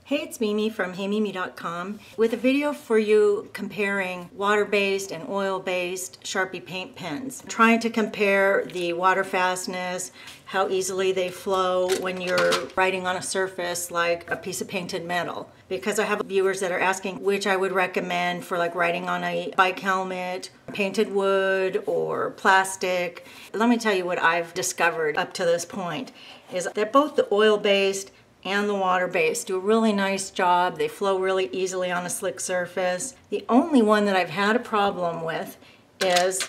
Hey, it's Mimi from heymimi.com with a video for you comparing water-based and oil-based Sharpie paint pens. Trying to compare the water fastness, how easily they flow when you're writing on a surface like a piece of painted metal. Because I have viewers that are asking which I would recommend for like writing on a bike helmet, painted wood, or plastic. Let me tell you what I've discovered up to this point is that both the oil-based and the water-based do a really nice job. They flow really easily on a slick surface. The only one that I've had a problem with is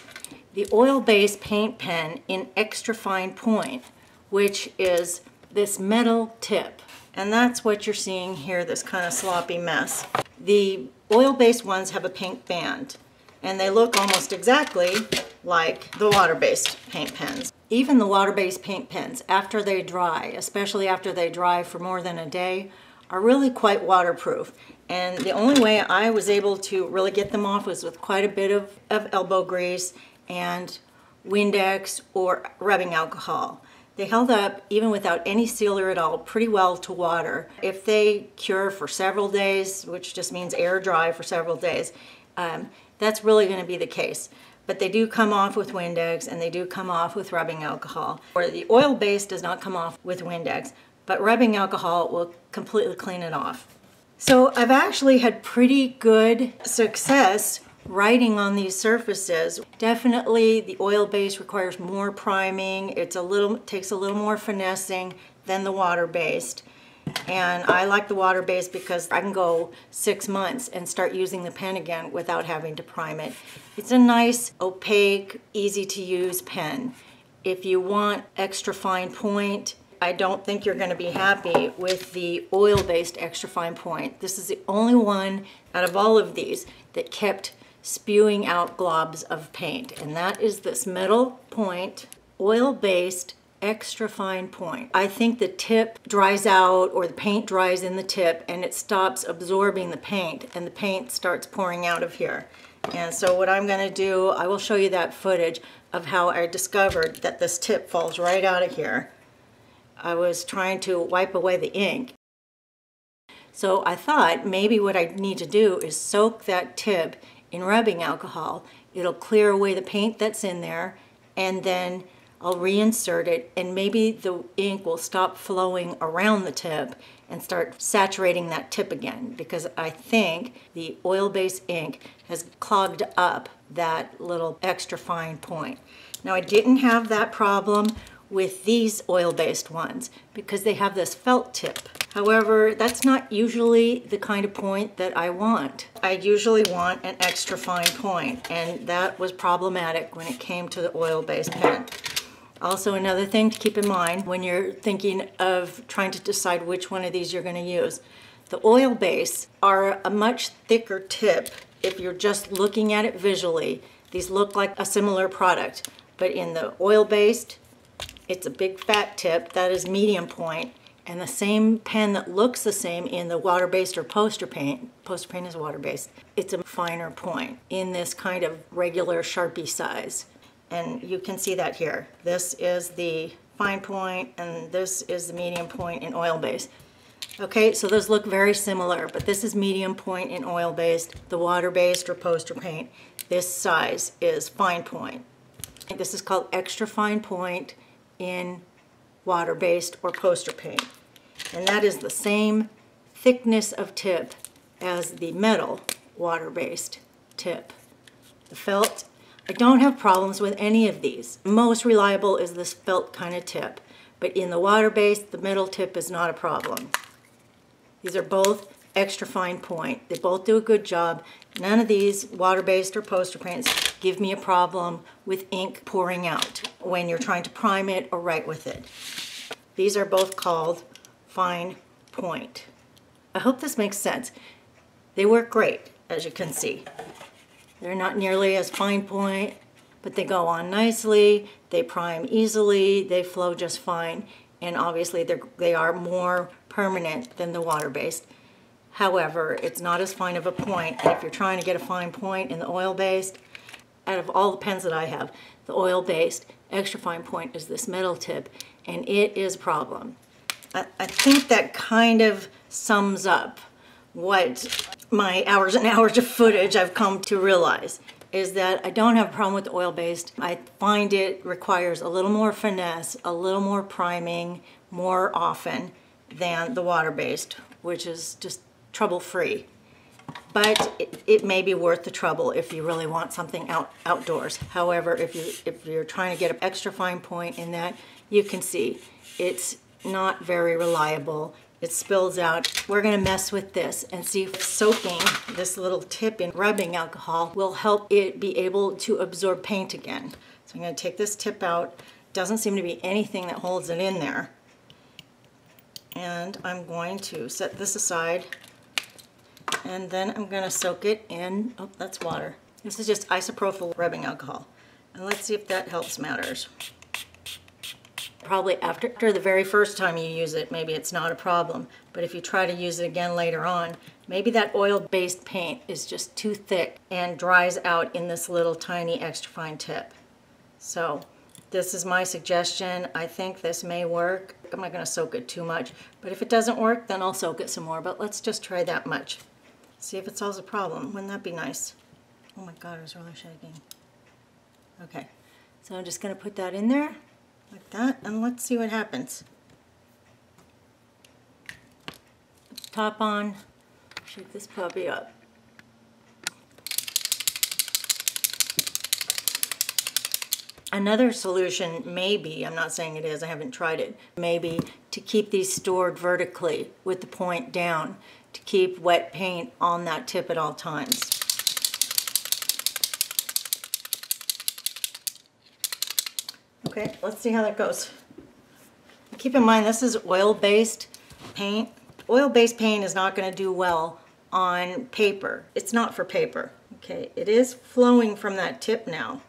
the oil-based paint pen in extra fine point, which is this metal tip. And that's what you're seeing here, this kind of sloppy mess. The oil-based ones have a pink band, and they look almost exactly like the water-based paint pens. Even the water-based paint pens, after they dry, especially after they dry for more than a day, are really quite waterproof. And the only way I was able to really get them off was with quite a bit of elbow grease and Windex or rubbing alcohol. They held up, even without any sealer at all, pretty well to water. If they cure for several days, which just means air dry for several days, that's really going to be the case. But they do come off with Windex and they do come off with rubbing alcohol. Or the oil-based does not come off with Windex, but rubbing alcohol will completely clean it off. So I've actually had pretty good success writing on these surfaces. Definitely the oil-based requires more priming. It takes a little more finessing than the water-based. And I like the water-based because I can go 6 months and start using the pen again without having to prime it. It's a nice, opaque, easy-to-use pen. If you want extra fine point, I don't think you're going to be happy with the oil-based extra fine point. This is the only one out of all of these that kept spewing out globs of paint, and that is this metal point, oil-based extra fine point. I think the tip dries out, or the paint dries in the tip, and it stops absorbing the paint, and the paint starts pouring out of here. And so what I'm going to do, I will show you that footage of how I discovered that this tip falls right out of here. I was trying to wipe away the ink. So I thought maybe what I need to do is soak that tip in rubbing alcohol. It'll clear away the paint that's in there, and then I'll reinsert it, and maybe the ink will stop flowing around the tip and start saturating that tip again, because I think the oil-based ink has clogged up that little extra fine point. Now, I didn't have that problem with these oil-based ones because they have this felt tip. However, that's not usually the kind of point that I want. I usually want an extra fine point, and that was problematic when it came to the oil-based pen. Also, another thing to keep in mind when you're thinking of trying to decide which one of these you're going to use. The oil-based are a much thicker tip. If you're just looking at it visually, these look like a similar product. But in the oil-based, it's a big fat tip that is medium point, and the same pen that looks the same in the water-based or poster paint is water-based, it's a finer point in this kind of regular Sharpie size. And you can see that here. This is the fine point, and this is the medium point in oil-based. Okay, so those look very similar, but this is medium point in oil-based. The water-based or poster paint, this size is fine point. This is called extra fine point in water-based or poster paint. And that is the same thickness of tip as the metal water-based tip. The felt, I don't have problems with any of these. Most reliable is this felt kind of tip, but in the water-based, the metal tip is not a problem. These are both extra fine point. They both do a good job. None of these water-based or poster paints give me a problem with ink pouring out when you're trying to prime it or write with it. These are both called fine point. I hope this makes sense. They work great, as you can see. They're not nearly as fine point, but they go on nicely, they prime easily, they flow just fine, and obviously they are more permanent than the water-based. However, it's not as fine of a point, and if you're trying to get a fine point in the oil-based, out of all the pens that I have, the oil-based extra fine point is this metal tip, and it is a problem. I think that kind of sums up what my hours and hours of footage I've come to realize is that I don't have a problem with the oil-based. I find it requires a little more finesse, a little more priming more often than the water-based, which is just trouble-free. But it may be worth the trouble if you really want something outdoors. However, if you're trying to get an extra fine point in that, you can see it's not very reliable. It spills out. We're going to mess with this and see if soaking this little tip in rubbing alcohol will help it be able to absorb paint again. So I'm going to take this tip out. Doesn't seem to be anything that holds it in there. And I'm going to set this aside, and then I'm going to soak it in, oh, that's water. This is just isopropyl rubbing alcohol. And let's see if that helps matters. Probably after the very first time you use it, maybe it's not a problem. But if you try to use it again later on, maybe that oil-based paint is just too thick and dries out in this little tiny extra fine tip. So this is my suggestion. I think this may work. I'm not going to soak it too much, but if it doesn't work, then I'll soak it some more. But let's just try that much. See if it solves the problem. Wouldn't that be nice? Oh my God, it was really shaking. Okay, so I'm just going to put that in there like that, and let's see what happens. Top on, shake this puppy up. Another solution may be, I'm not saying it is, I haven't tried it, maybe to keep these stored vertically with the point down to keep wet paint on that tip at all times. Okay, let's see how that goes. Keep in mind this is oil-based paint. Oil-based paint is not going to do well on paper. It's not for paper. Okay, it is flowing from that tip now.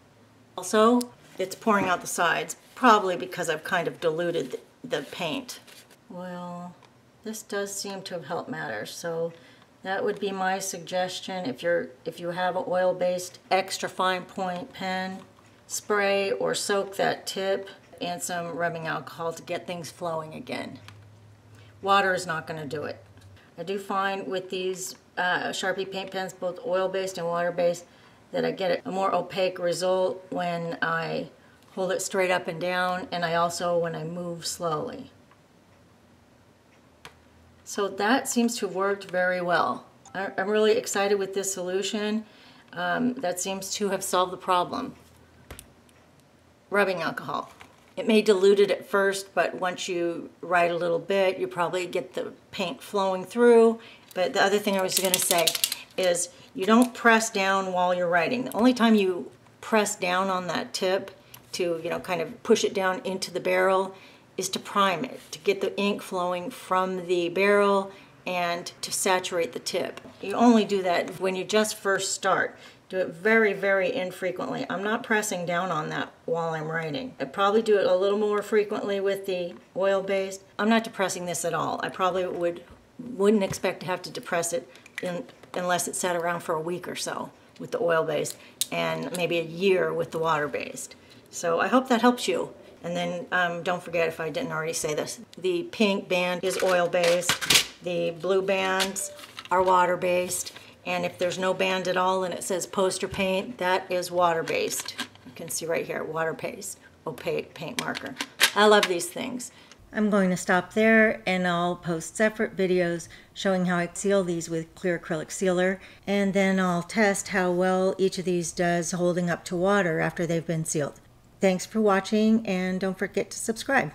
Also, it's pouring out the sides, probably because I've kind of diluted the paint. Well, this does seem to have helped matters, so that would be my suggestion. If you have an oil-based extra fine point pen, spray or soak that tip in some rubbing alcohol to get things flowing again. Water is not going to do it. I do find with these Sharpie paint pens, both oil-based and water-based, that I get a more opaque result when I hold it straight up and down, and I also when I move slowly. So that seems to have worked very well. I'm really excited with this solution. That seems to have solved the problem. Rubbing alcohol. It may dilute it at first, but once you write a little bit, you probably get the paint flowing through. But the other thing I was going to say is you don't press down while you're writing. The only time you press down on that tip to, kind of push it down into the barrel is to prime it, to get the ink flowing from the barrel and to saturate the tip. You only do that when you just first start. Do it very, very infrequently. I'm not pressing down on that while I'm writing. I'd probably do it a little more frequently with the oil-based. I'm not depressing this at all. I probably wouldn't expect to have to depress it unless it sat around for a week or so with the oil-based and maybe a year with the water-based. So I hope that helps you. And then don't forget, if I didn't already say this, the pink band is oil-based, the blue bands are water-based, and if there's no band at all and it says poster paint, that is water-based. You can see right here, water-based, opaque paint marker. I love these things. I'm going to stop there, and I'll post separate videos showing how I seal these with clear acrylic sealer, and then I'll test how well each of these does holding up to water after they've been sealed. Thanks for watching, and don't forget to subscribe.